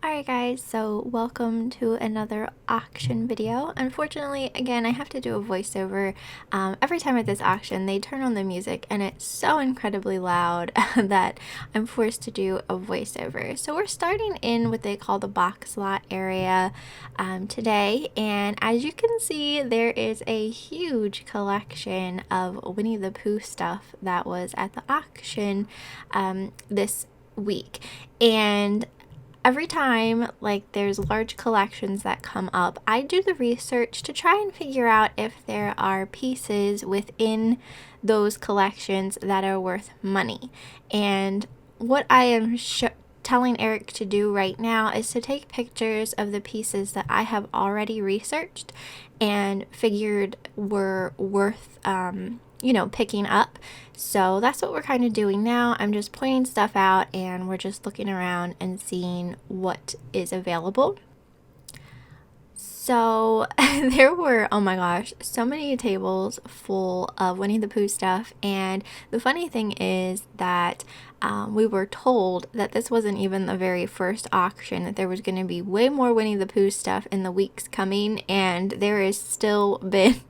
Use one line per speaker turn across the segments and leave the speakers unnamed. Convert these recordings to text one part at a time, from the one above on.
Alright guys, so welcome to another auction video. Unfortunately, again, I have to do a voiceover. Every time at this auction, they turn on the music and it's so incredibly loud that I'm forced to do a voiceover. So we're starting in what they call the box lot area today, and as you can see, there is a huge collection of Winnie the Pooh stuff that was at the auction this week. And every time there's large collections that come up, I do the research to try and figure out if there are pieces within those collections that are worth money. And what I am telling Eric to do right now is to take pictures of the pieces that I have already researched and figured were worth picking up. So that's what we're kind of doing now. I'm just pointing stuff out and we're just looking around and seeing what is available. So there were, oh my gosh, so many tables full of Winnie the Pooh stuff. And the funny thing is that we were told that this wasn't even the very first auction, that there was going to be way more Winnie the Pooh stuff in the weeks coming. And there has still been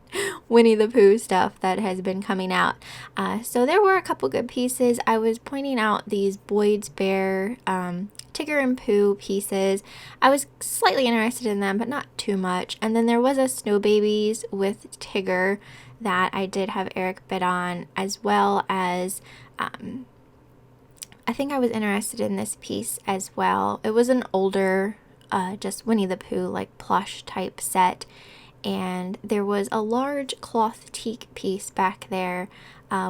Winnie the Pooh stuff that has been coming out. So there were a couple good pieces. I was pointing out these Boyd's Bear Tigger and Pooh pieces. I was slightly interested in them, but not too much. And then there was a Snow Babies with Tigger that I did have Eric bid on, as well as I think I was interested in this piece as well. It was an older just Winnie the Pooh like plush type set, and there was a large cloth teak piece back there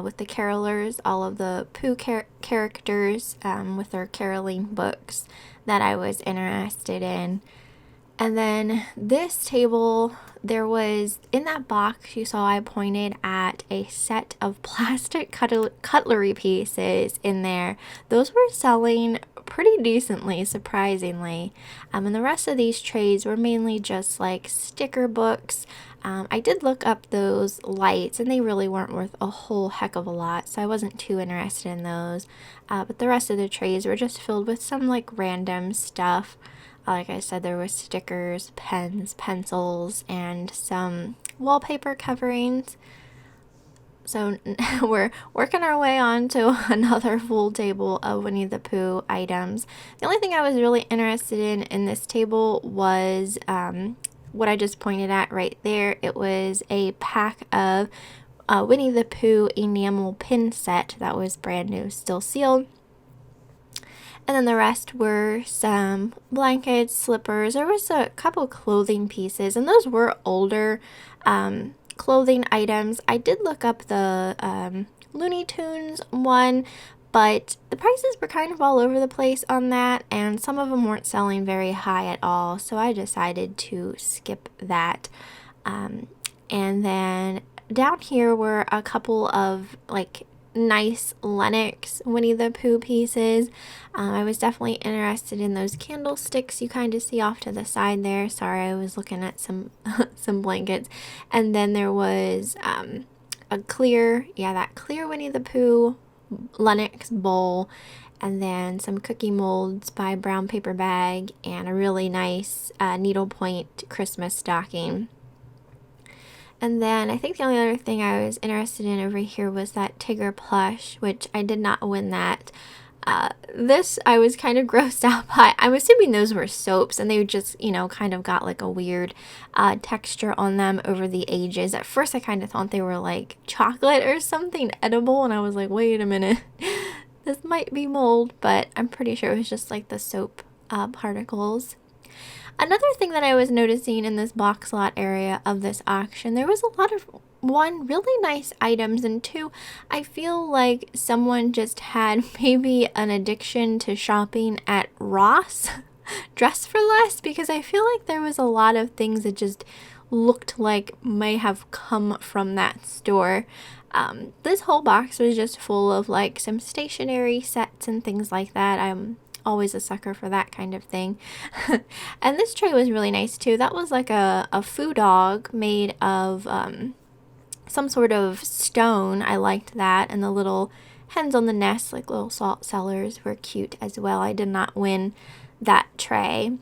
with the carolers, all of the Pooh characters with their caroling books that I was interested in. And then this table, there was, in that box you saw I pointed at a set of plastic cutlery pieces in there. Those were selling pretty decently, surprisingly. And the rest of these trays were mainly just like sticker books. I did look up those lights and they really weren't worth a whole heck of a lot, so I wasn't too interested in those. But the rest of the trays were just filled with some like random stuff. Like I said, there were stickers, pens, pencils, and some wallpaper coverings. So we're working our way on to another full table of Winnie the Pooh items. The only thing I was really interested in this table was what I just pointed at right there. It was a pack of Winnie the Pooh enamel pin set that was brand new, still sealed. And then the rest were some blankets, slippers. There was a couple clothing pieces, and those were older clothing items. I did look up the Looney Tunes one, but the prices were kind of all over the place on that, and some of them weren't selling very high at all, so I decided to skip that. And then down here were a couple of nice Lennox Winnie the Pooh pieces. I was definitely interested in those candlesticks you kind of see off to the side there. Sorry, I was looking at some some blankets. And then there was a clear, that clear Winnie the Pooh Lennox bowl, and then some cookie molds by Brown Paper Bag, and a really nice needlepoint Christmas stocking. And then I think the only other thing I was interested in over here was that Tigger Plush, which I did not win that. This I was kind of grossed out by. I'm assuming those were soaps, and they just, kind of got like a weird texture on them over the ages. At first I kind of thought they were like chocolate or something edible, and I was like, wait a minute, this might be mold, but I'm pretty sure it was just like the soap particles. Another thing that I was noticing in this box lot area of this auction, there was a lot of, one, really nice items, and two, I feel like someone just had maybe an addiction to shopping at Ross Dress for Less, because I feel like there was a lot of things that just looked like may have come from that store. This whole box was just full of like some stationery sets and things like that. I'm always a sucker for that kind of thing. And this tray was really nice too. That was like a foo dog made of some sort of stone. I liked that. And the little hens on the nest, like little salt cellars, were cute as well. I did not win that tray.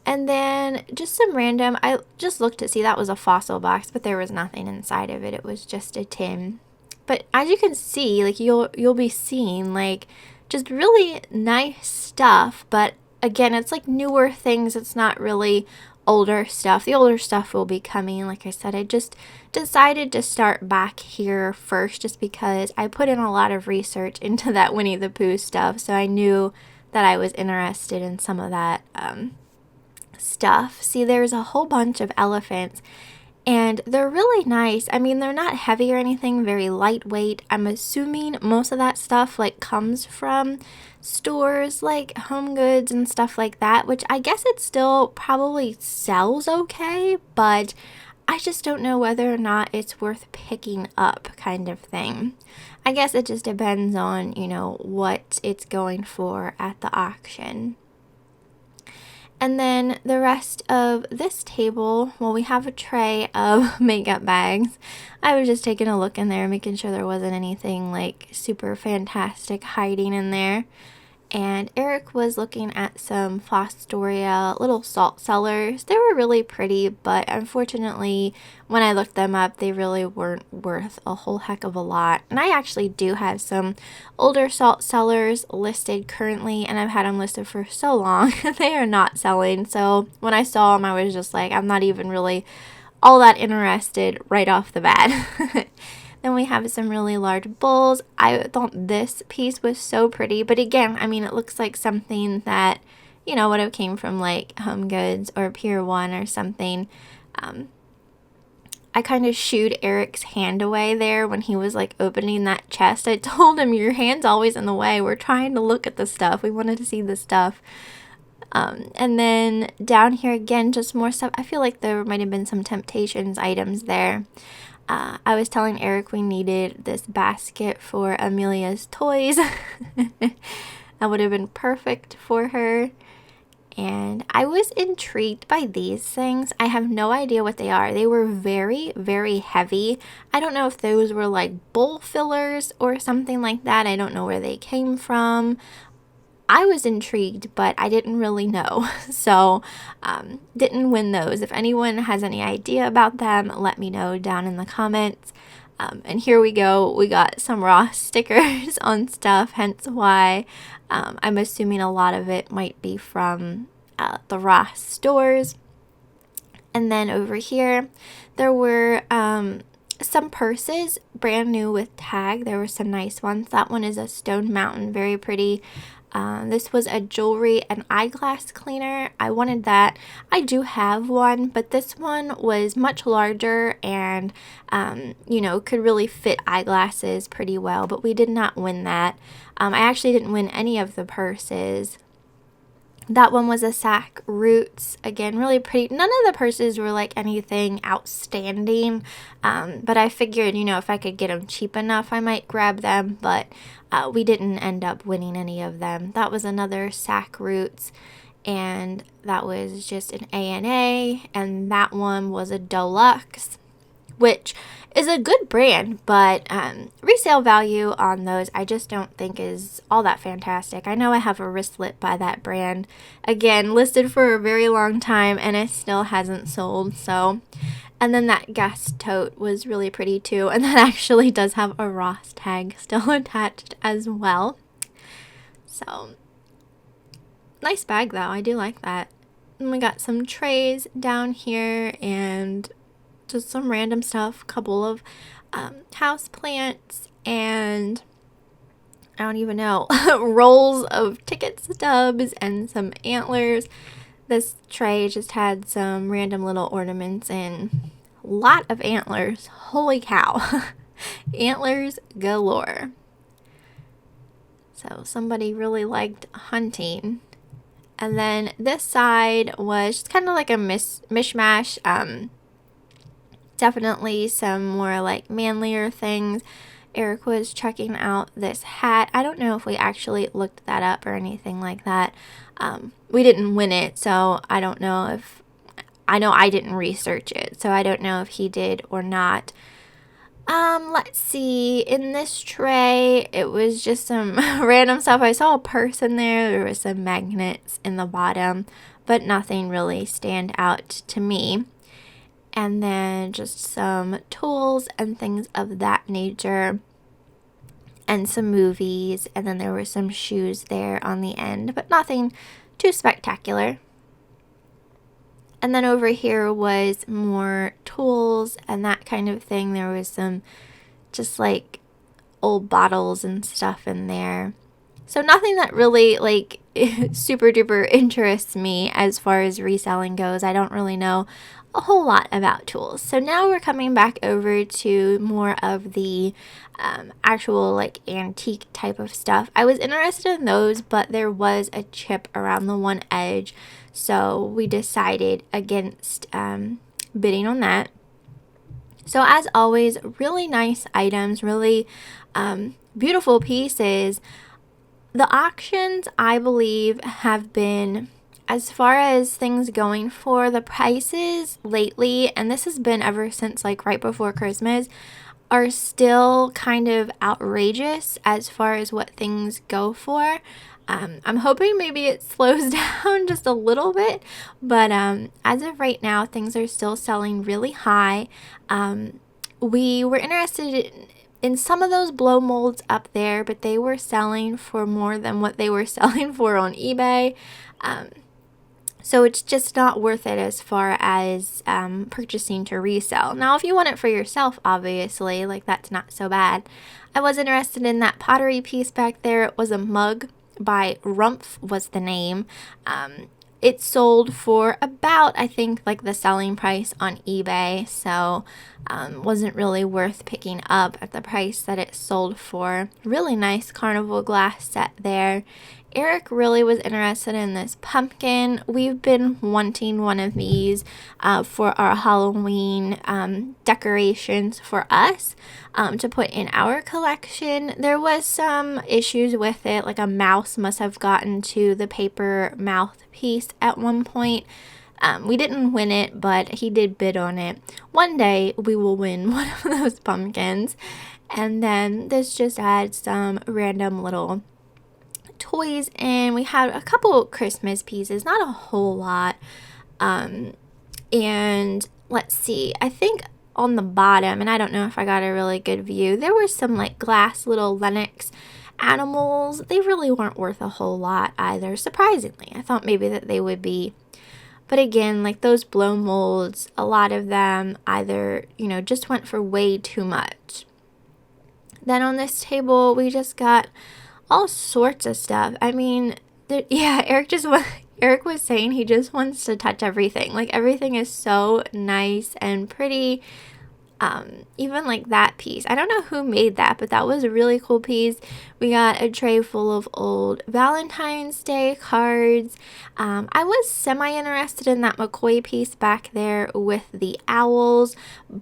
And then just some random, I just looked to see that was a fossil box, but there was nothing inside of it. It was just a tin. But as you can see, like you'll be seeing like just really nice stuff, but again, it's like newer things. It's not really older stuff. The older stuff will be coming. Like I said, I just decided to start back here first just because I put in a lot of research into that Winnie the Pooh stuff, so I knew that I was interested in some of that stuff. See, there's a whole bunch of elephants, and they're really nice. I mean, they're not heavy or anything, very lightweight. I'm assuming most of that stuff like comes from stores like Home Goods and stuff like that, which I guess it still probably sells okay, but I just don't know whether or not it's worth picking up, kind of thing. I guess it just depends on, you know, what it's going for at the auction. And then the rest of this table, well, we have a tray of makeup bags. I was just taking a look in there, making sure there wasn't anything like super fantastic hiding in there. And Eric was looking at some Fostoria little salt cellars. They were really pretty, but unfortunately, when I looked them up, they really weren't worth a whole heck of a lot. And I actually do have some older salt cellars listed currently, and I've had them listed for so long. They are not selling. So when I saw them, I was just like, I'm not even really all that interested right off the bat. Then we have some really large bowls. I thought this piece was so pretty, but again, I mean, it looks like something that, you know, would have came from like Home Goods or Pier 1 or something. I kind of shooed Eric's hand away there when he was like opening that chest. I told him, your hand's always in the way. We're trying to look at the stuff. We wanted to see the stuff. And then down here again, just more stuff. I feel like there might have been some Temptations items there. I was telling Eric we needed this basket for Amelia's toys. That would have been perfect for her. And I was intrigued by these things. I have no idea what they are. They were very, very heavy. I don't know if those were like bowl fillers or something like that. I don't know where they came from. I was intrigued, but I didn't really know, so didn't win those. If anyone has any idea about them, let me know down in the comments. And here we go. We got some Ross stickers on stuff, hence why I'm assuming a lot of it might be from the Ross stores. And then over here, there were some purses, brand new with tag. There were some nice ones. That one is a Stone Mountain, very pretty. This was a jewelry and eyeglass cleaner. I wanted that. I do have one, but this one was much larger and, you know, could really fit eyeglasses pretty well, but we did not win that. I actually didn't win any of the purses. That one was a Sac Roots. Again, really pretty. None of the purses were like anything outstanding, but I figured, you know, if I could get them cheap enough, I might grab them, but we didn't end up winning any of them. That was another Sac Roots, and that was just an A&A, and that one was a Deluxe, which is a good brand, but resale value on those I just don't think is all that fantastic. I know I have a wristlet by that brand, again, listed for a very long time, and it still hasn't sold, so. And then that gas tote was really pretty too, and that actually does have a Ross tag still attached as well. So, nice bag though, I do like that. And we got some trays down here, and just some random stuff, couple of house plants, and I don't even know, rolls of ticket stubs and some antlers. This tray just had some random little ornaments and a lot of antlers. Holy cow. Antlers galore. So somebody really liked hunting. And then this side was just kind of like a mishmash. Definitely some more like manlier things. Eric was checking out this hat. I don't know if we actually looked that up or anything like that. We didn't win it, so I don't know if, I know I didn't research it, so I don't know if he did or not. Let's see. In this tray, it was just some random stuff. I saw a purse in there. There was some magnets in the bottom, but nothing really stand out to me. And then just some tools and things of that nature. And some movies. And then there were some shoes there on the end, but nothing too spectacular. And then over here was more tools and that kind of thing. There was some just like old bottles and stuff in there. So nothing that really like super duper interests me as far as reselling goes. I don't really know a whole lot about tools. So now we're coming back over to more of the actual like antique type of stuff. I was interested in those, but there was a chip around the one edge. So we decided against bidding on that. So as always, really nice items, really beautiful pieces. The auctions, I believe, have been, as far as things going for the prices lately, and this has been ever since like right before Christmas, are still kind of outrageous as far as what things go for. I'm hoping maybe it slows down just a little bit, but as of right now, things are still selling really high. We were interested in some of those blow molds up there, but they were selling for more than what they were selling for on eBay. So it's just not worth it as far as purchasing to resell. Now, if you want it for yourself, obviously, like that's not so bad. I was interested in that pottery piece back there. It was a mug by Rumpf was the name. It sold for about, I think, like the selling price on eBay. So wasn't really worth picking up at the price that it sold for. Really nice carnival glass set there. Eric really was interested in this pumpkin. We've been wanting one of these for our Halloween decorations for us to put in our collection. There was some issues with it, like a mouse must have gotten to the paper mouthpiece at one point. We didn't win it, but he did bid on it. One day we will win one of those pumpkins. And then this just adds some random little toys, and we had a couple Christmas pieces, not a whole lot. And let's see, I think on the bottom, and I don't know if I got a really good view, there were some like glass little Lennox animals. They really weren't worth a whole lot either, surprisingly. I thought maybe that they would be. But again, like those blow molds, a lot of them either, just went for way too much. Then on this table, we just got all sorts of stuff. I mean, Eric was saying he just wants to touch everything. Like everything is so nice and pretty. Even like that piece. I don't know who made that, but that was a really cool piece. We got a tray full of old Valentine's Day cards. I was semi-interested in that McCoy piece back there with the owls,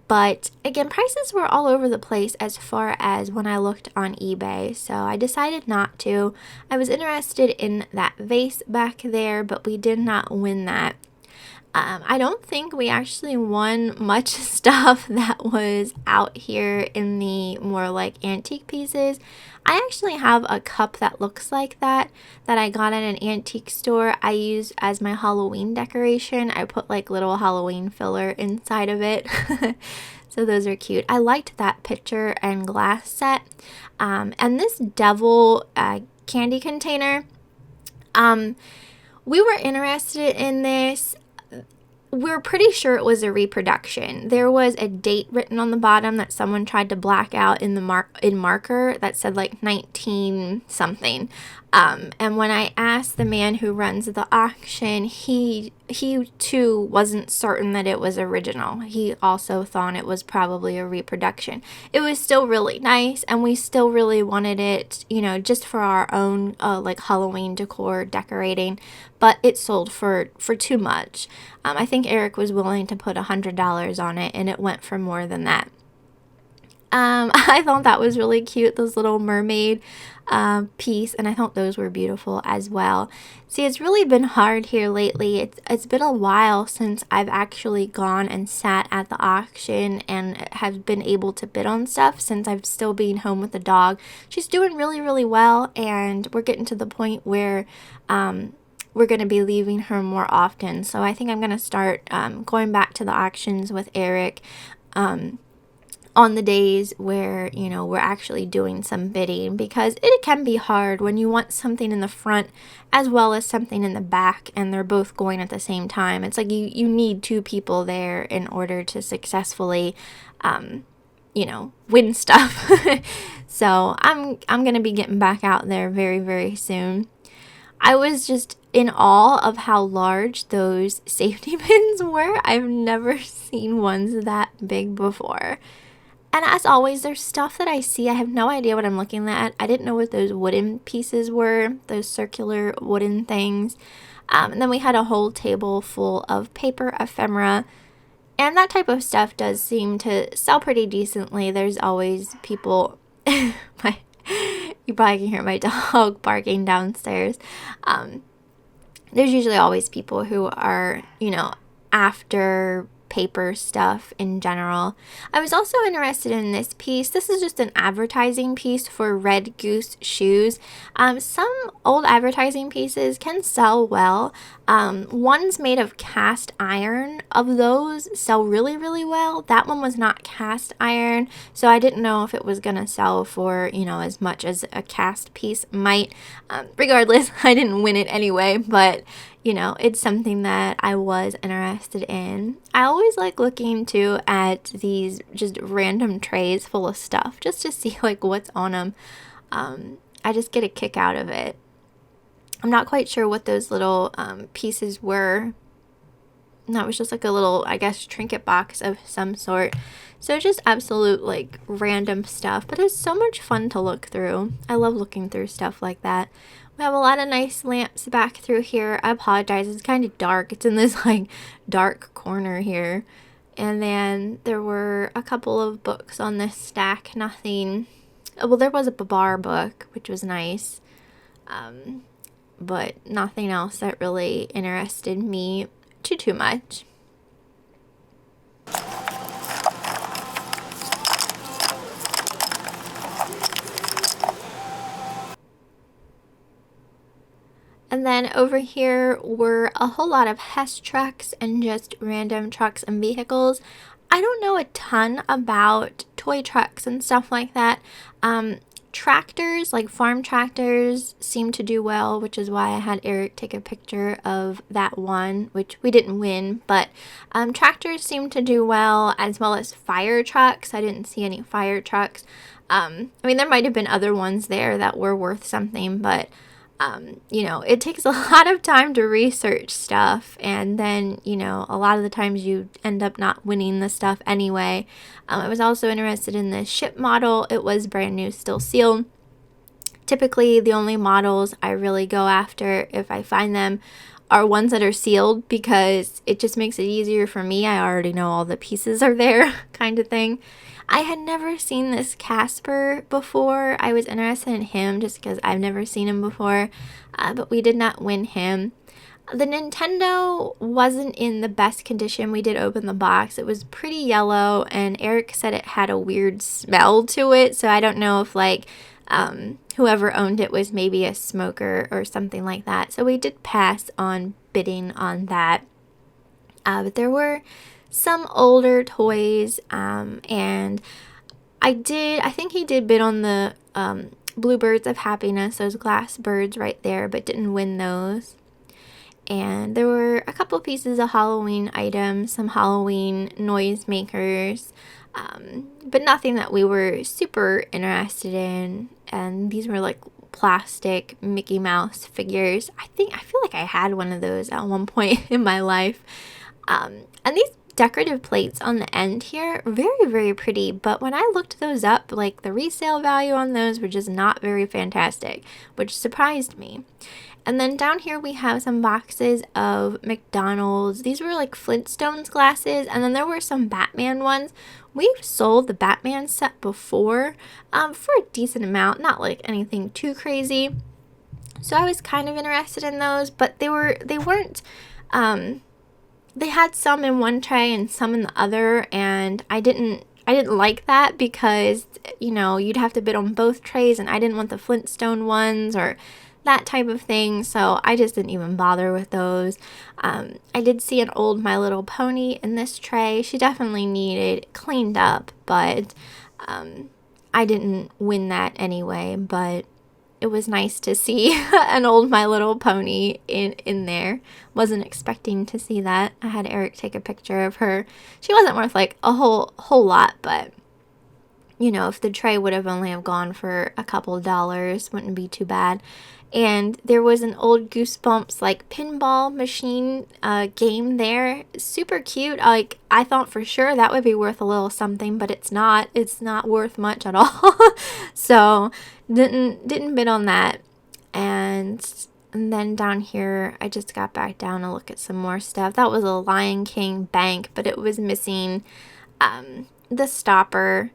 but again, prices were all over the place as far as when I looked on eBay, so I decided not to. I was interested in that vase back there, but we did not win that. I don't think we actually won much stuff that was out here in the more like antique pieces. I actually have a cup that looks like that I got at an antique store. I use as my Halloween decoration. I put like little Halloween filler inside of it. So those are cute. I liked that pitcher and glass set. And this devil candy container. We were interested in this. We're pretty sure it was a reproduction. There was a date written on the bottom that someone tried to black out in marker that said like 19 something. And when I asked the man who runs the auction, he too wasn't certain that it was original. He also thought it was probably a reproduction. It was still really nice, and we still really wanted it, just for our own like Halloween decor decorating, but it sold for too much. I think Eric was willing to put $100 on it, and it went for more than that. I thought that was really cute, those little mermaid piece, and I thought those were beautiful as well. See, it's really been hard here lately. It's been a while since I've actually gone and sat at the auction and have been able to bid on stuff, since I've still been home with the dog. She's doing really, really well, and we're getting to the point where we're going to be leaving her more often. So I think I'm going to start going back to the auctions with Eric on the days where, you know, we're actually doing some bidding, because it can be hard when you want something in the front as well as something in the back and they're both going at the same time. It's like you need two people there in order to successfully you know, win stuff. So I'm gonna be getting back out there very, very soon. I was just in awe of how large those safety pins were. I've never seen ones that big before. And as always, there's stuff that I see. I have no idea what I'm looking at. I didn't know what those wooden pieces were, those circular wooden things. And then we had a whole table full of paper ephemera. And that type of stuff does seem to sell pretty decently. There's always people... you probably can hear my dog barking downstairs. There's usually always people who are, you know, after paper stuff in general. I was also interested in this piece. This is just an advertising piece for Red Goose shoes. Some old advertising pieces can sell well. One's made of cast iron. Of those sell really, really well. That one was not cast iron, so I didn't know if it was gonna sell for, you know, as much as a cast piece might. Regardless, I didn't win it anyway, but you know, it's something that I was interested in. I always like looking too at these just random trays full of stuff just to see like what's on them. I just get a kick out of it. I'm not quite sure what those little pieces were. And that was just like a little, I guess, trinket box of some sort. So just absolute like random stuff, but it's so much fun to look through. I love looking through stuff like that. We have a lot of nice lamps back through here. I apologize, it's kind of dark. It's in this like dark corner here. And then there were a couple of books on this stack. Nothing, well, there was a Babar book, which was nice. But nothing else that really interested me too much. And then over here were a whole lot of Hess trucks and just random trucks and vehicles. I don't know a ton about toy trucks and stuff like that. Tractors, like farm tractors, seem to do well, which is why I had Eric take a picture of that one, which we didn't win, but tractors seem to do well, as well as fire trucks. I didn't see any fire trucks. I mean, there might have been other ones there that were worth something, but you know, it takes a lot of time to research stuff, and then, you know, a lot of the times you end up not winning the stuff anyway. I was also interested in this ship model. It was brand new, still sealed. Typically, the only models I really go after, if I find them, are ones that are sealed, because it just makes it easier for me. I already know all the pieces are there kind of thing. I had never seen this Casper before. I was interested in him just because I've never seen him before, but we did not win him. The Nintendo wasn't in the best condition. We did open the box. It was pretty yellow, and Eric said it had a weird smell to it, so I don't know if like whoever owned it was maybe a smoker or something like that. So we did pass on bidding on that. But there were some older toys, and I think he did bid on the Bluebirds of Happiness, those glass birds right there, but didn't win those. And there were a couple pieces of Halloween items, some Halloween noisemakers, but nothing that we were super interested in. And these were like plastic Mickey Mouse figures. I feel like I had one of those at one point in my life. And these decorative plates on the end here, very, very pretty, but when I looked those up, like the resale value on those were just not very fantastic, which surprised me. And then down here we have some boxes of McDonald's. These were like Flintstones glasses, and then there were some Batman ones. We've sold the Batman set before for a decent amount, not like anything too crazy. So I was kind of interested in those, but they weren't they had some in one tray and some in the other, and I didn't like that because, you know, you'd have to bid on both trays, and I didn't want the Flintstone ones or that type of thing, so I just didn't even bother with those. I did see an old My Little Pony in this tray. She definitely needed cleaned up, but I didn't win that anyway, but it was nice to see an old My Little Pony in there. Wasn't expecting to see that. I had Eric take a picture of her. She wasn't worth like a whole lot, but you know, if the tray would have only have gone for a couple dollars, wouldn't be too bad. And there was an old Goosebumps like pinball machine game there. Super cute. Like, I thought for sure that would be worth a little something, but it's not. It's not worth much at all. So didn't bid on that. And then down here, I just got back down to look at some more stuff. That was a Lion King bank, but it was missing the stopper.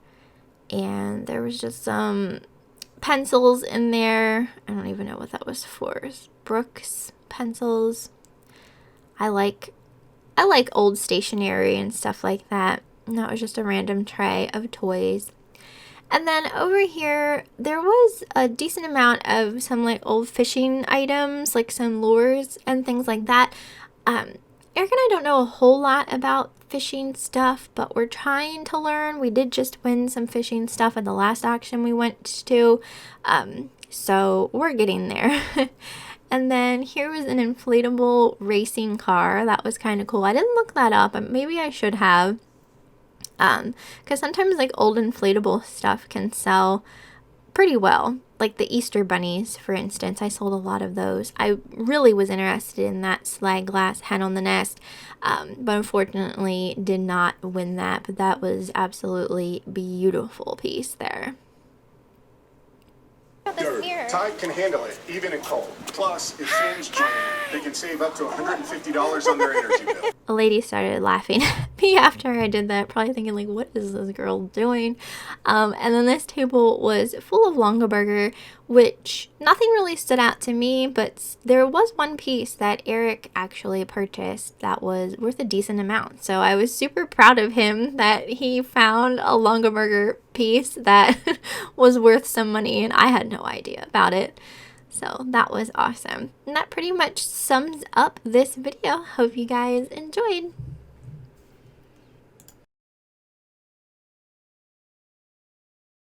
And there was just some pencils in there. I don't even know what that was for. Brooks pencils. I like old stationery and stuff like that. And that was just a random tray of toys. And then over here, there was a decent amount of some like old fishing items, like some lures and things like that. Eric and I don't know a whole lot about fishing stuff, but we're trying to learn. We did just win some fishing stuff at the last auction we went to, so we're getting there. And then here was an inflatable racing car. That was kind of cool. I didn't look that up, but maybe I should have, because sometimes like old inflatable stuff can sell pretty well. Like the Easter bunnies, for instance, I sold a lot of those. I really was interested in that slag glass hen on the nest, but unfortunately did not win that. But that was absolutely beautiful piece there.
Tide can handle it, even in cold. Plus, if fans join, they can save up to $150 on their energy bill.
A lady started laughing at me after I did that, probably thinking like, what is this girl doing? And then this table was full of Longaberger, which nothing really stood out to me, but there was one piece that Eric actually purchased that was worth a decent amount. So I was super proud of him that he found a Longaberger piece that was worth some money, and I had no idea about it. So that was awesome. And that pretty much sums up this video. Hope you guys enjoyed.